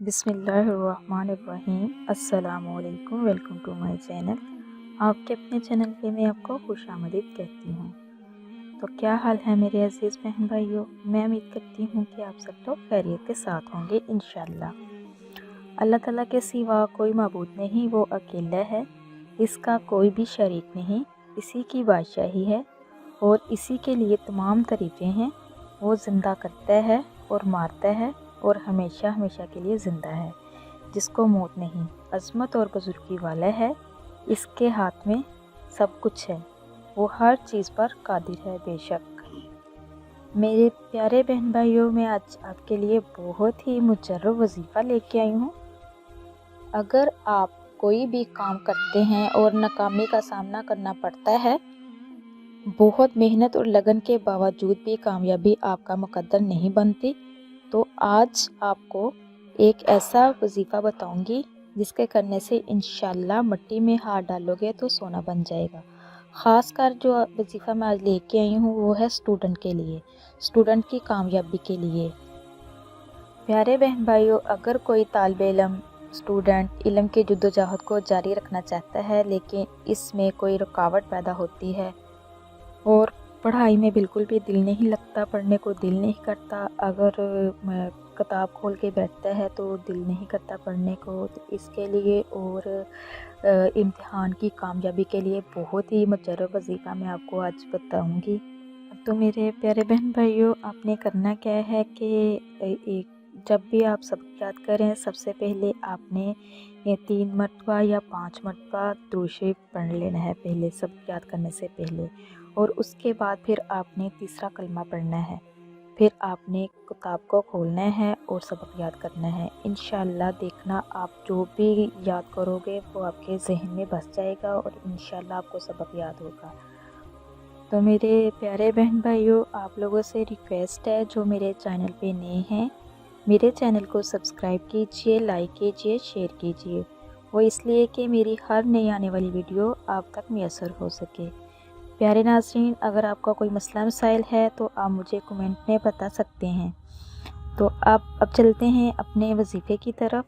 بسم اللہ الرحمن الرحیم۔ السلام علیکم، ویلکم ٹو مائی چینل۔ آپ کے اپنے چینل پہ میں آپ کو خوش آمدید کہتی ہوں۔ تو کیا حال ہے میرے عزیز بہن بھائیوں؟ میں امید کرتی ہوں کہ آپ سب لوگ خیریت کے ساتھ ہوں گے انشاءاللہ۔ اللہ تعالیٰ کے سوا کوئی معبود نہیں، وہ اکیلا ہے، اس کا کوئی بھی شریک نہیں، اسی کی بادشاہی ہے اور اسی کے لیے تمام تعریفیں ہیں۔ وہ زندہ کرتا ہے اور مارتا ہے اور ہمیشہ ہمیشہ کے لیے زندہ ہے، جس کو موت نہیں، عظمت اور بزرگی والا ہے، اس کے ہاتھ میں سب کچھ ہے، وہ ہر چیز پر قادر ہے بے شک۔ میرے پیارے بہن بھائیوں، میں آج آپ کے لیے بہت ہی مجرب وظیفہ لے کے آئی ہوں۔ اگر آپ کوئی بھی کام کرتے ہیں اور ناکامی کا سامنا کرنا پڑتا ہے، بہت محنت اور لگن کے باوجود بھی کامیابی آپ کا مقدر نہیں بنتی، تو آج آپ کو ایک ایسا وظیفہ بتاؤں گی جس کے کرنے سے انشاءاللہ مٹی میں ہاتھ ڈالو گے تو سونا بن جائے گا۔ خاص کر جو وظیفہ میں آج لے کے آئی ہوں وہ ہے اسٹوڈنٹ کے لیے، اسٹوڈنٹ کی کامیابی کے لیے۔ پیارے بہن بھائیوں، اگر کوئی طالب علم، اسٹوڈنٹ علم کی جدوجہد کو جاری رکھنا چاہتا ہے لیکن اس میں کوئی رکاوٹ پیدا ہوتی ہے اور پڑھائی میں بالکل بھی دل نہیں لگتا، پڑھنے کو دل نہیں کرتا، اگر کتاب کھول کے بیٹھتا ہے تو دل نہیں کرتا پڑھنے کو، تو اس کے لیے اور امتحان کی کامیابی کے لیے بہت ہی مجرب وظیفہ میں آپ کو آج بتاؤں گی۔ تو میرے پیارے بہن بھائیوں، آپ نے کرنا کیا ہے کہ جب بھی آپ سبق یاد کریں، سب سے پہلے آپ نے 3 مرتبہ یا 5 مرتبہ درود شریف پڑھ لینا ہے پہلے، سبق یاد کرنے سے پہلے، اور اس کے بعد پھر آپ نے تیسرا کلمہ پڑھنا ہے، پھر آپ نے کتاب کو کھولنا ہے اور سبق یاد کرنا ہے۔ انشاءاللہ دیکھنا آپ جو بھی یاد کرو گے وہ آپ کے ذہن میں بس جائے گا اور انشاءاللہ آپ کو سبق یاد ہوگا۔ تو میرے پیارے بہن بھائیوں، آپ لوگوں سے ریکویسٹ ہے جو میرے چینل پہ نئے ہیں، میرے چینل کو سبسکرائب کیجئے، لائک کیجئے، شیئر کیجئے، وہ اس لیے کہ میری ہر نئی آنے والی ویڈیو آپ تک میسر ہو سکے۔ پیارے ناظرین، اگر آپ کا کوئی مسئلہ مسائل ہے تو آپ مجھے کمنٹ میں بتا سکتے ہیں۔ تو اب چلتے ہیں اپنے وظیفے کی طرف۔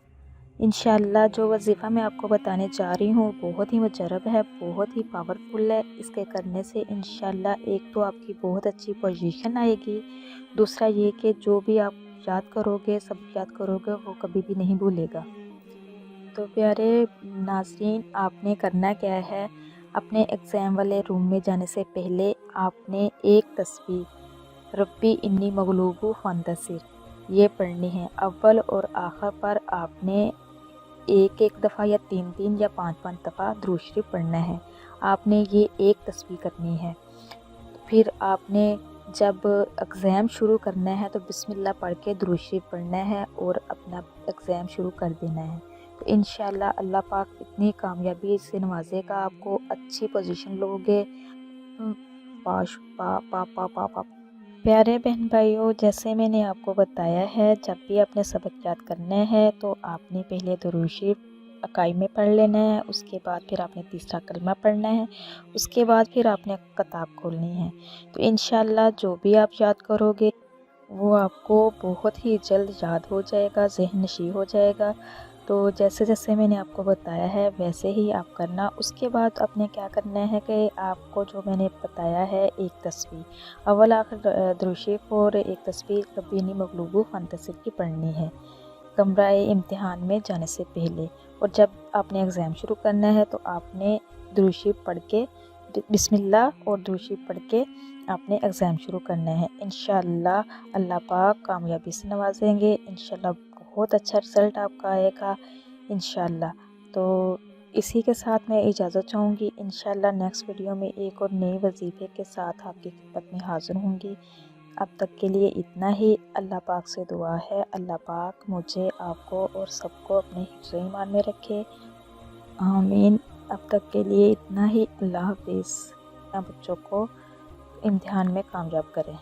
انشاءاللہ جو وظیفہ میں آپ کو بتانے جا رہی ہوں بہت ہی مجرب ہے، بہت ہی پاورفل ہے۔ اس کے کرنے سے انشاءاللہ ایک تو آپ کی بہت اچھی پوزیشن آئے گی، دوسرا یہ کہ جو بھی آپ یاد کرو گے، سب یاد کرو گے، وہ کبھی بھی نہیں بھولے گا۔ تو پیارے ناظرین، آپ نے کرنا کیا ہے، اپنے ایگزام والے روم میں جانے سے پہلے آپ نے ایک تسبیح ربی انی مغلوب فانتصر یہ پڑھنی ہے۔ اول اور آخر پر آپ نے ایک دفعہ یا 3 یا 5 دفعہ درود شریف پڑھنا ہے۔ آپ نے یہ ایک تسبیح کرنی ہے۔ پھر آپ نے جب ایگزام شروع کرنا ہے تو بسم اللہ پڑھ کے درود شریف پڑھنا ہے اور اپنا ایگزام شروع کر دینا ہے۔ تو انشاءاللہ اللہ پاک اتنی کامیابی سے نوازے گا، آپ کو اچھی پوزیشن لوگے۔ پیارے بہن بھائیوں، جیسے میں نے آپ کو بتایا ہے، جب بھی آپ نے سبق یاد کرنا ہے تو آپ نے پہلے درود شریف اکائی میں پڑھ لینا ہے، اس کے بعد پھر آپ نے تیسرا کلمہ پڑھنا ہے، اس کے بعد پھر آپ نے کتاب کھولنی ہے۔ تو انشاءاللہ جو بھی آپ یاد کرو گے وہ آپ کو بہت ہی جلد یاد ہو جائے گا، ذہن نشین ہو جائے گا۔ تو جیسے جیسے میں نے آپ کو بتایا ہے ویسے ہی آپ کرنا۔ اس کے بعد آپ نے کیا کرنا ہے کہ آپ کو جو میں نے بتایا ہے ایک تسبیح اول آخر درود شریف اور ایک تسبیح ربی انی مغلوب فانتصر کی پڑھنی ہے کمرہ امتحان میں جانے سے پہلے، اور جب آپ نے ایگزام شروع کرنا ہے تو آپ نے درود شریف پڑھ کے بسم اللہ اور درود شریف پڑھ کے آپ نے ایگزام شروع کرنا ہے۔ انشاءاللہ اللہ پاک کامیابی سے نوازیں گے، انشاءاللہ بہت اچھا رزلٹ آپ کا آئے گا انشاءاللہ۔ تو اسی کے ساتھ میں اجازت چاہوں گی، انشاءاللہ نیکسٹ ویڈیو میں ایک اور نئے وظیفے کے ساتھ آپ کی خدمت میں حاضر ہوں گی۔ اب تک کے لیے اتنا ہی۔ اللہ پاک سے دعا ہے اللہ پاک مجھے، آپ کو اور سب کو اپنے حفظ و ایمان میں رکھے، آمین۔ اب تک کے لیے اتنا ہی۔ اللہ حافظ۔ بچوں کو امتحان میں کامیاب کریں۔